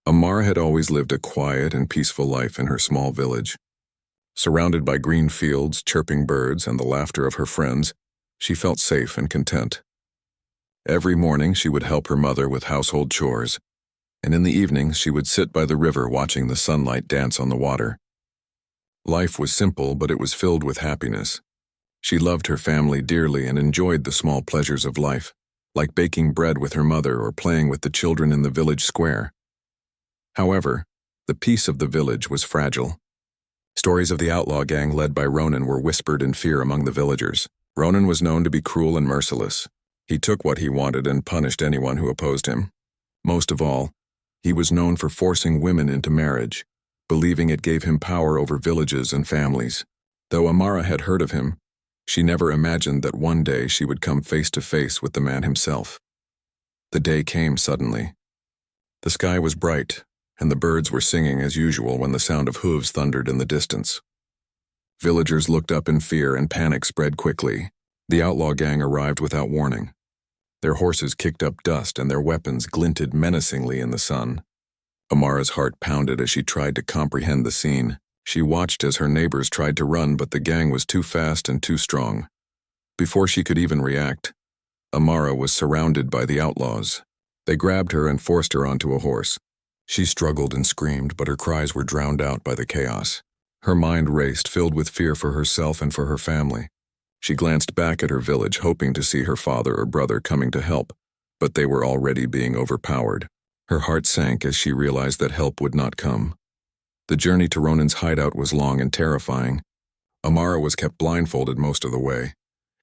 Amara had always lived a quiet and peaceful life in her small village. Surrounded by green fields, chirping birds, and the laughter of her friends, she felt safe and content. Every morning she would help her mother with household chores, and in the evenings she would sit by the river watching the sunlight dance on the water. Life was simple, but it was filled with happiness. She loved her family dearly and enjoyed the small pleasures of life, like baking bread with her mother or playing with the children in the village square. However, the peace of the village was fragile. Stories of the outlaw gang led by Ronan were whispered in fear among the villagers. Ronan was known to be cruel and merciless. He took what he wanted and punished anyone who opposed him. Most of all, he was known for forcing women into marriage, believing it gave him power over villages and families. Though Amara had heard of him, she never imagined that one day she would come face to face with the man himself. The day came suddenly. The sky was bright, and the birds were singing as usual when the sound of hooves thundered in the distance. Villagers looked up in fear and panic spread quickly. The outlaw gang arrived without warning. Their horses kicked up dust and their weapons glinted menacingly in the sun. Amara's heart pounded as she tried to comprehend the scene. She watched as her neighbors tried to run, but the gang was too fast and too strong. Before she could even react, Amara was surrounded by the outlaws. They grabbed her and forced her onto a horse. She struggled and screamed, but her cries were drowned out by the chaos. Her mind raced, filled with fear for herself and for her family. She glanced back at her village, hoping to see her father or brother coming to help, but they were already being overpowered. Her heart sank as she realized that help would not come. The journey to Ronan's hideout was long and terrifying. Amara was kept blindfolded most of the way.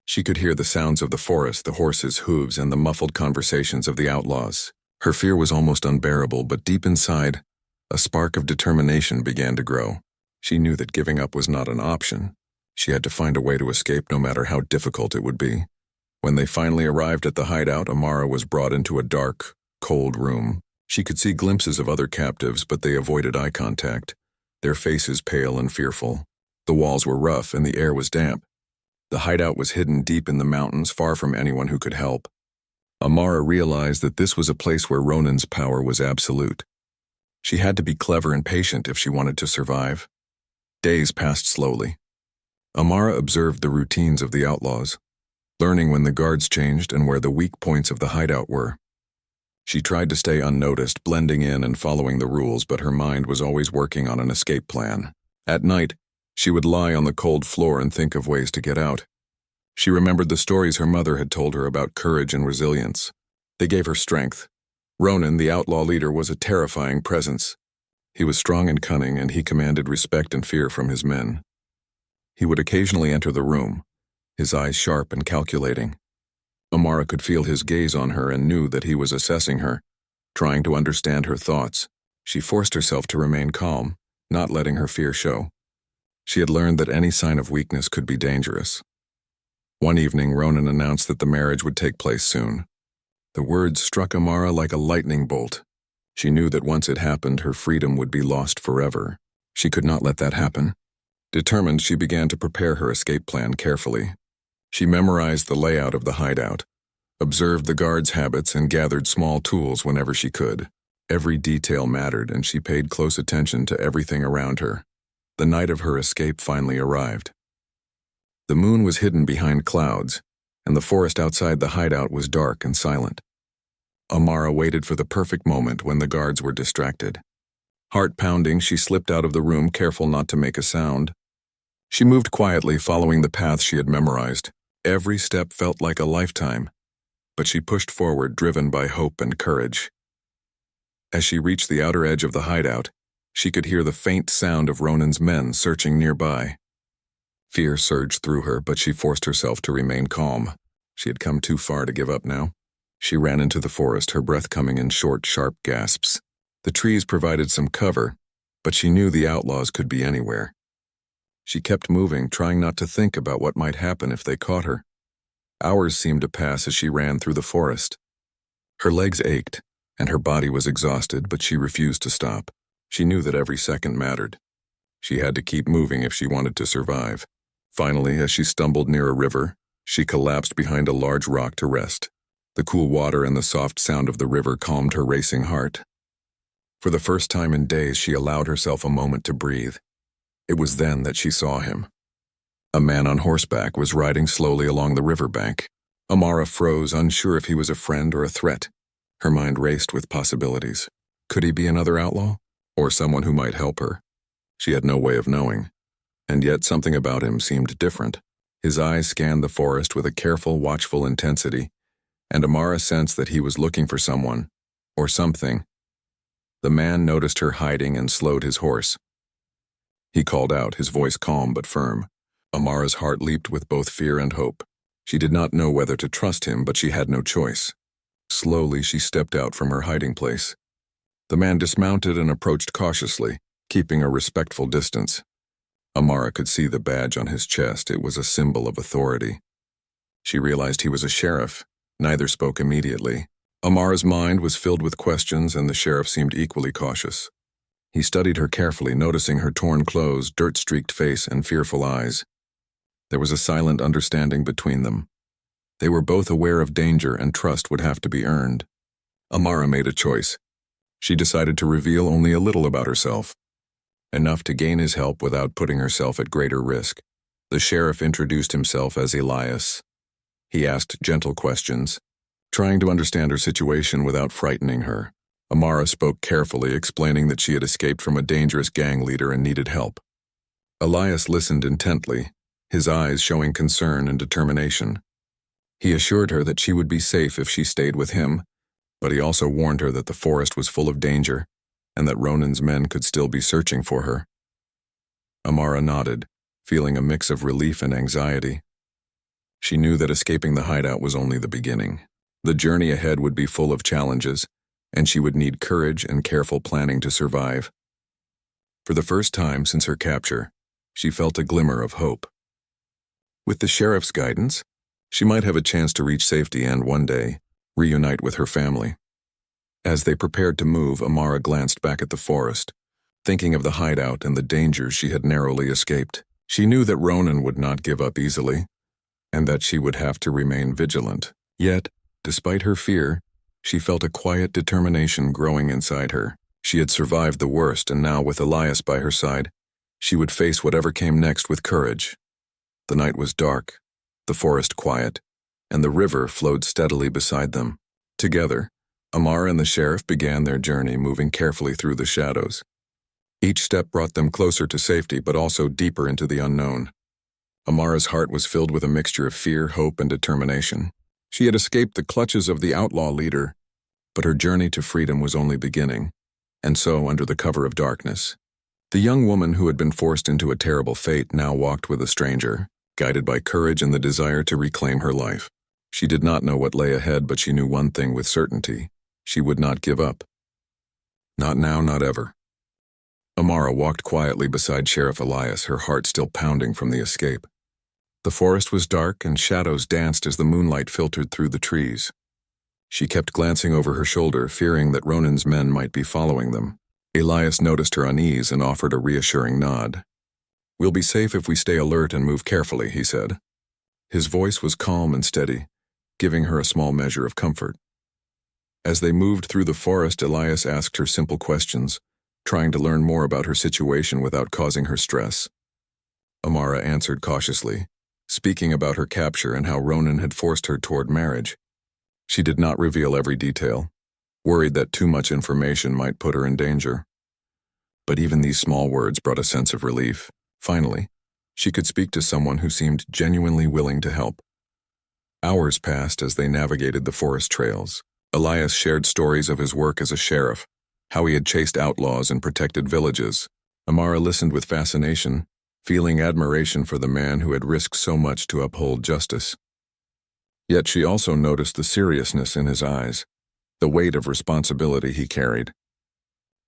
She could hear the sounds of the forest, the horses' hooves, and the muffled conversations of the outlaws. Her fear was almost unbearable, but deep inside, a spark of determination began to grow. She knew that giving up was not an option. She had to find a way to escape no matter how difficult it would be. When they finally arrived at the hideout, Amara was brought into a dark, cold room. She could see glimpses of other captives, but they avoided eye contact, their faces pale and fearful. The walls were rough and the air was damp. The hideout was hidden deep in the mountains, far from anyone who could help. Amara realized that this was a place where Ronan's power was absolute. She had to be clever and patient if she wanted to survive. Days passed slowly. Amara observed the routines of the outlaws, learning when the guards changed and where the weak points of the hideout were. She tried to stay unnoticed, blending in and following the rules, but her mind was always working on an escape plan. At night, she would lie on the cold floor and think of ways to get out. She remembered the stories her mother had told her about courage and resilience. They gave her strength. Ronan, the outlaw leader, was a terrifying presence. He was strong and cunning, and he commanded respect and fear from his men. He would occasionally enter the room, his eyes sharp and calculating. Amara could feel his gaze on her and knew that he was assessing her, trying to understand her thoughts. She forced herself to remain calm, not letting her fear show. She had learned that any sign of weakness could be dangerous. One evening, Ronan announced that the marriage would take place soon. The words struck Amara like a lightning bolt. She knew that once it happened, her freedom would be lost forever. She could not let that happen. Determined, she began to prepare her escape plan carefully. She memorized the layout of the hideout, observed the guards' habits, and gathered small tools whenever she could. Every detail mattered, and she paid close attention to everything around her. The night of her escape finally arrived. The moon was hidden behind clouds, and the forest outside the hideout was dark and silent. Amara waited for the perfect moment when the guards were distracted. Heart pounding, she slipped out of the room, careful not to make a sound. She moved quietly, following the path she had memorized. Every step felt like a lifetime, but she pushed forward, driven by hope and courage. As she reached the outer edge of the hideout, she could hear the faint sound of Ronan's men searching nearby. Fear surged through her, but she forced herself to remain calm. She had come too far to give up now. She ran into the forest, her breath coming in short, sharp gasps. The trees provided some cover, but she knew the outlaws could be anywhere. She kept moving, trying not to think about what might happen if they caught her. Hours seemed to pass as she ran through the forest. Her legs ached, and her body was exhausted, but she refused to stop. She knew that every second mattered. She had to keep moving if she wanted to survive. Finally, as she stumbled near a river, she collapsed behind a large rock to rest. The cool water and the soft sound of the river calmed her racing heart. For the first time in days, she allowed herself a moment to breathe. It was then that she saw him. A man on horseback was riding slowly along the riverbank. Amara froze, unsure if he was a friend or a threat. Her mind raced with possibilities. Could he be another outlaw? Or someone who might help her? She had no way of knowing. And yet something about him seemed different. His eyes scanned the forest with a careful, watchful intensity, and Amara sensed that he was looking for someone, or something. The man noticed her hiding and slowed his horse. He called out, his voice calm but firm. Amara's heart leaped with both fear and hope. She did not know whether to trust him, but she had no choice. Slowly, she stepped out from her hiding place. The man dismounted and approached cautiously, keeping a respectful distance. Amara could see the badge on his chest. It was a symbol of authority. She realized he was a sheriff. Neither spoke immediately. Amara's mind was filled with questions, and the sheriff seemed equally cautious. He studied her carefully, noticing her torn clothes, dirt-streaked face, and fearful eyes. There was a silent understanding between them. They were both aware of danger, and trust would have to be earned. Amara made a choice. She decided to reveal only a little about herself, enough to gain his help without putting herself at greater risk. The sheriff introduced himself as Elias. He asked gentle questions, trying to understand her situation without frightening her. Amara spoke carefully, explaining that she had escaped from a dangerous gang leader and needed help. Elias listened intently, his eyes showing concern and determination. He assured her that she would be safe if she stayed with him, but he also warned her that the forest was full of danger and that Ronan's men could still be searching for her. Amara nodded, feeling a mix of relief and anxiety. She knew that escaping the hideout was only the beginning. The journey ahead would be full of challenges, and she would need courage and careful planning to survive. For the first time since her capture, she felt a glimmer of hope. With the sheriff's guidance, she might have a chance to reach safety and, one day, reunite with her family. As they prepared to move, Amara glanced back at the forest, thinking of the hideout and the dangers she had narrowly escaped. She knew that Ronan would not give up easily, and that she would have to remain vigilant. Yet, despite her fear, she felt a quiet determination growing inside her. She had survived the worst, and now, with Elias by her side, she would face whatever came next with courage. The night was dark, the forest quiet, and the river flowed steadily beside them. Together, Amara and the sheriff began their journey, moving carefully through the shadows. Each step brought them closer to safety, but also deeper into the unknown. Amara's heart was filled with a mixture of fear, hope, and determination. She had escaped the clutches of the outlaw leader, but her journey to freedom was only beginning, and so, under the cover of darkness, the young woman who had been forced into a terrible fate now walked with a stranger, guided by courage and the desire to reclaim her life. She did not know what lay ahead, but she knew one thing with certainty: she would not give up. Not now, not ever. Amara walked quietly beside Sheriff Elias, her heart still pounding from the escape. The forest was dark, and shadows danced as the moonlight filtered through the trees. She kept glancing over her shoulder, fearing that Ronan's men might be following them. Elias noticed her unease and offered a reassuring nod. "We'll be safe if we stay alert and move carefully," he said. His voice was calm and steady, giving her a small measure of comfort. As they moved through the forest, Elias asked her simple questions, trying to learn more about her situation without causing her stress. Amara answered cautiously, speaking about her capture and how Ronan had forced her toward marriage. She did not reveal every detail, worried that too much information might put her in danger. But even these small words brought a sense of relief. Finally, she could speak to someone who seemed genuinely willing to help. Hours passed as they navigated the forest trails. Elias shared stories of his work as a sheriff, how he had chased outlaws and protected villages. Amara listened with fascination, feeling admiration for the man who had risked so much to uphold justice. Yet she also noticed the seriousness in his eyes, the weight of responsibility he carried.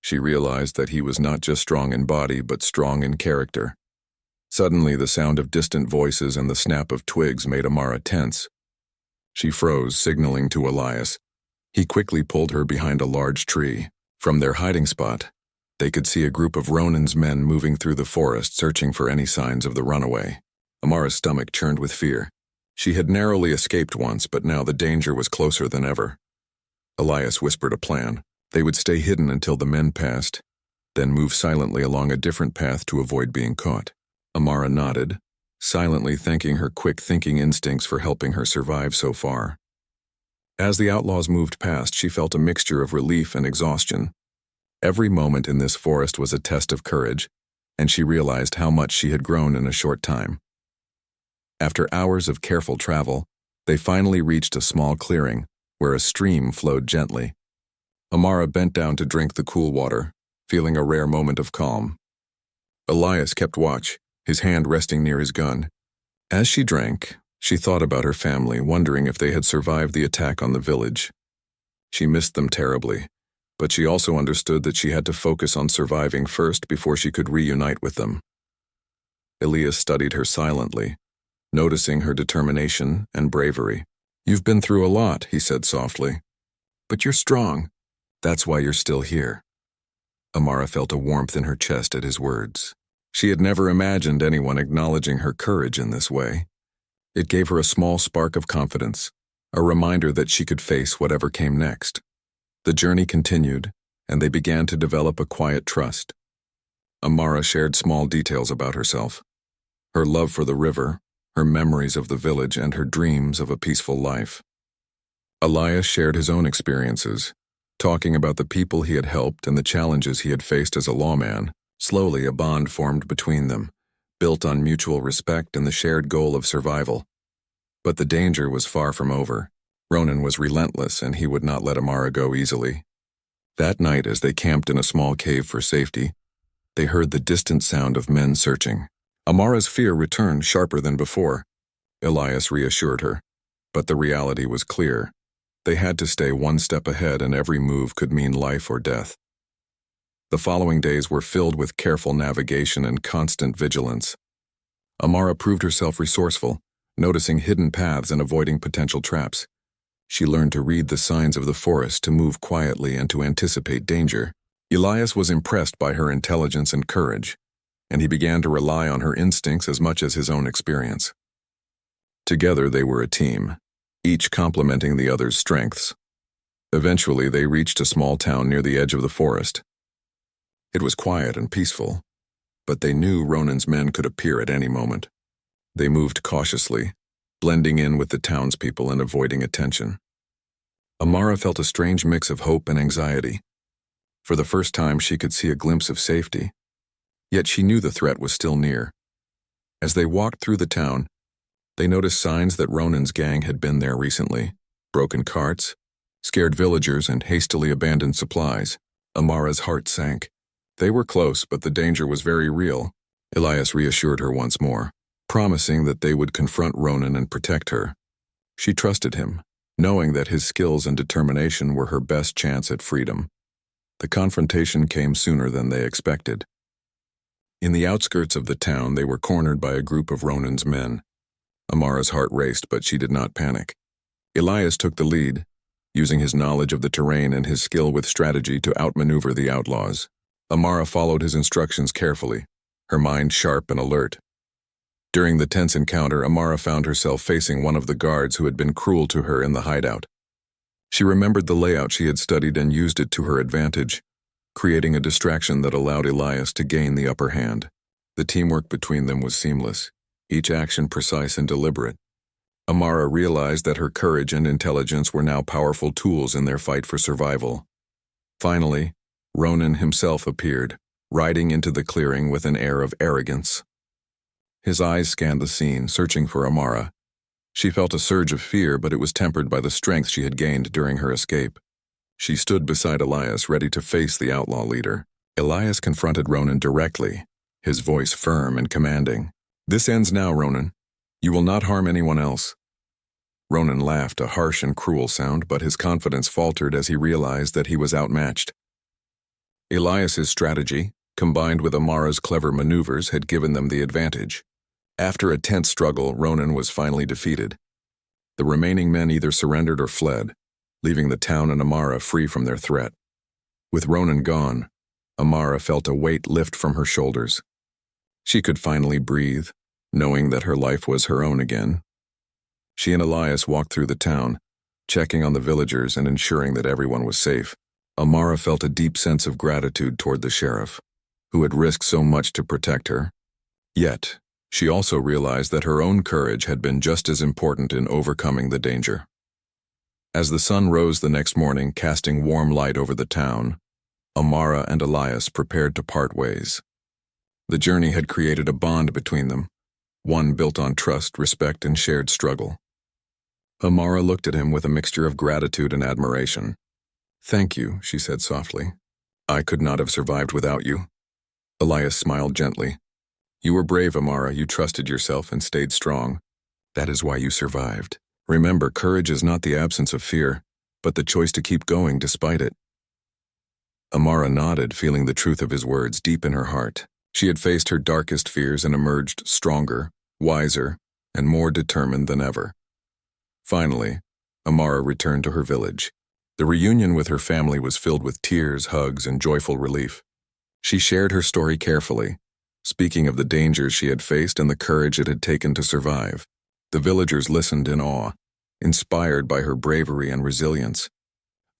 She realized that he was not just strong in body, but strong in character. Suddenly, the sound of distant voices and the snap of twigs made Amara tense. She froze, signaling to Elias. He quickly pulled her behind a large tree. From their hiding spot, they could see a group of Ronan's men moving through the forest, searching for any signs of the runaway. Amara's stomach churned with fear. She had narrowly escaped once, but now the danger was closer than ever. Elias whispered a plan. They would stay hidden until the men passed, then move silently along a different path to avoid being caught. Amara nodded, silently thanking her quick-thinking instincts for helping her survive so far. As the outlaws moved past, she felt a mixture of relief and exhaustion. Every moment in this forest was a test of courage, and she realized how much she had grown in a short time. After hours of careful travel, they finally reached a small clearing where a stream flowed gently. Amara bent down to drink the cool water, feeling a rare moment of calm. Elias kept watch, his hand resting near his gun. As she drank, she thought about her family, wondering if they had survived the attack on the village. She missed them terribly, but she also understood that she had to focus on surviving first before she could reunite with them. Elias studied her silently, noticing her determination and bravery. "You've been through a lot," he said softly. "But you're strong. That's why you're still here." Amara felt a warmth in her chest at his words. She had never imagined anyone acknowledging her courage in this way. It gave her a small spark of confidence, a reminder that she could face whatever came next. The journey continued, and they began to develop a quiet trust. Amara shared small details about herself: her love for the river, her memories of the village, and her dreams of a peaceful life. Elias shared his own experiences, talking about the people he had helped and the challenges he had faced as a lawman. Slowly, a bond formed between them, built on mutual respect and the shared goal of survival. But the danger was far from over. Ronan was relentless, and he would not let Amara go easily. That night, as they camped in a small cave for safety, they heard the distant sound of men searching. Amara's fear returned sharper than before. Elias reassured her, but the reality was clear. They had to stay one step ahead, and every move could mean life or death. The following days were filled with careful navigation and constant vigilance. Amara proved herself resourceful, noticing hidden paths and avoiding potential traps. She learned to read the signs of the forest, to move quietly, and to anticipate danger. Elias was impressed by her intelligence and courage, and he began to rely on her instincts as much as his own experience. Together they were a team, each complementing the other's strengths. Eventually they reached a small town near the edge of the forest. It was quiet and peaceful, but they knew Ronan's men could appear at any moment. They moved cautiously, blending in with the townspeople and avoiding attention. Amara felt a strange mix of hope and anxiety. For the first time, she could see a glimpse of safety, yet she knew the threat was still near. As they walked through the town, they noticed signs that Ronan's gang had been there recently: broken carts, scared villagers, and hastily abandoned supplies. Amara's heart sank. They were close, but the danger was very real. Elias reassured her once more, promising that they would confront Ronan and protect her. She trusted him, knowing that his skills and determination were her best chance at freedom. The confrontation came sooner than they expected. In the outskirts of the town, they were cornered by a group of Ronan's men. Amara's heart raced, but she did not panic. Elias took the lead, using his knowledge of the terrain and his skill with strategy to outmaneuver the outlaws. Amara followed his instructions carefully, her mind sharp and alert. During the tense encounter, Amara found herself facing one of the guards who had been cruel to her in the hideout. She remembered the layout she had studied and used it to her advantage, creating a distraction that allowed Elias to gain the upper hand. The teamwork between them was seamless, each action precise and deliberate. Amara realized that her courage and intelligence were now powerful tools in their fight for survival. Finally, Ronan himself appeared, riding into the clearing with an air of arrogance. His eyes scanned the scene, searching for Amara. She felt a surge of fear, but it was tempered by the strength she had gained during her escape. She stood beside Elias, ready to face the outlaw leader. Elias confronted Ronan directly, his voice firm and commanding. "This ends now, Ronan. You will not harm anyone else." Ronan laughed, a harsh and cruel sound, but his confidence faltered as he realized that he was outmatched. Elias's strategy, combined with Amara's clever maneuvers, had given them the advantage. After a tense struggle, Ronan was finally defeated. The remaining men either surrendered or fled, leaving the town and Amara free from their threat. With Ronan gone, Amara felt a weight lift from her shoulders. She could finally breathe, knowing that her life was her own again. She and Elias walked through the town, checking on the villagers and ensuring that everyone was safe. Amara felt a deep sense of gratitude toward the sheriff, who had risked so much to protect her. Yet, she also realized that her own courage had been just as important in overcoming the danger. As the sun rose the next morning, casting warm light over the town, Amara and Elias prepared to part ways. The journey had created a bond between them, one built on trust, respect, and shared struggle. Amara looked at him with a mixture of gratitude and admiration. "Thank you," she said softly. "I could not have survived without you." Elias smiled gently. "You were brave, Amara. You trusted yourself and stayed strong. That is why you survived. Remember, courage is not the absence of fear, but the choice to keep going despite it." Amara nodded, feeling the truth of his words deep in her heart. She had faced her darkest fears and emerged stronger, wiser, and more determined than ever. Finally, Amara returned to her village. The reunion with her family was filled with tears, hugs, and joyful relief. She shared her story carefully, speaking of the dangers she had faced and the courage it had taken to survive. The villagers listened in awe, inspired by her bravery and resilience.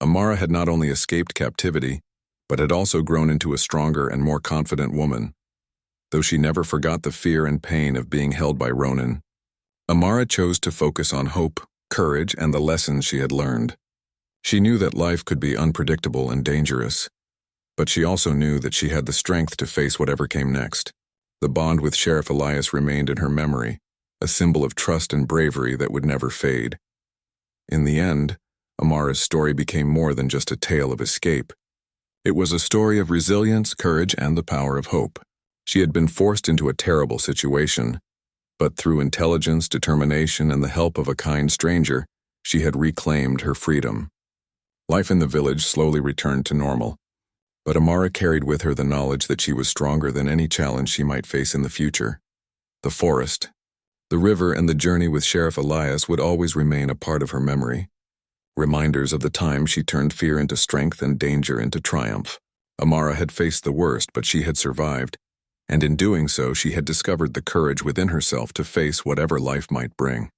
Amara had not only escaped captivity, but had also grown into a stronger and more confident woman. Though she never forgot the fear and pain of being held by Ronin, Amara chose to focus on hope, courage, and the lessons she had learned. She knew that life could be unpredictable and dangerous, but she also knew that she had the strength to face whatever came next. The bond with Sheriff Elias remained in her memory, a symbol of trust and bravery that would never fade. In the end, Amara's story became more than just a tale of escape. It was a story of resilience, courage, and the power of hope. She had been forced into a terrible situation, but through intelligence, determination, and the help of a kind stranger, she had reclaimed her freedom. Life in the village slowly returned to normal, but Amara carried with her the knowledge that she was stronger than any challenge she might face in the future. The forest, the river, and the journey with Sheriff Elias would always remain a part of her memory, reminders of the time she turned fear into strength and danger into triumph. Amara had faced the worst, but she had survived, and in doing so she had discovered the courage within herself to face whatever life might bring.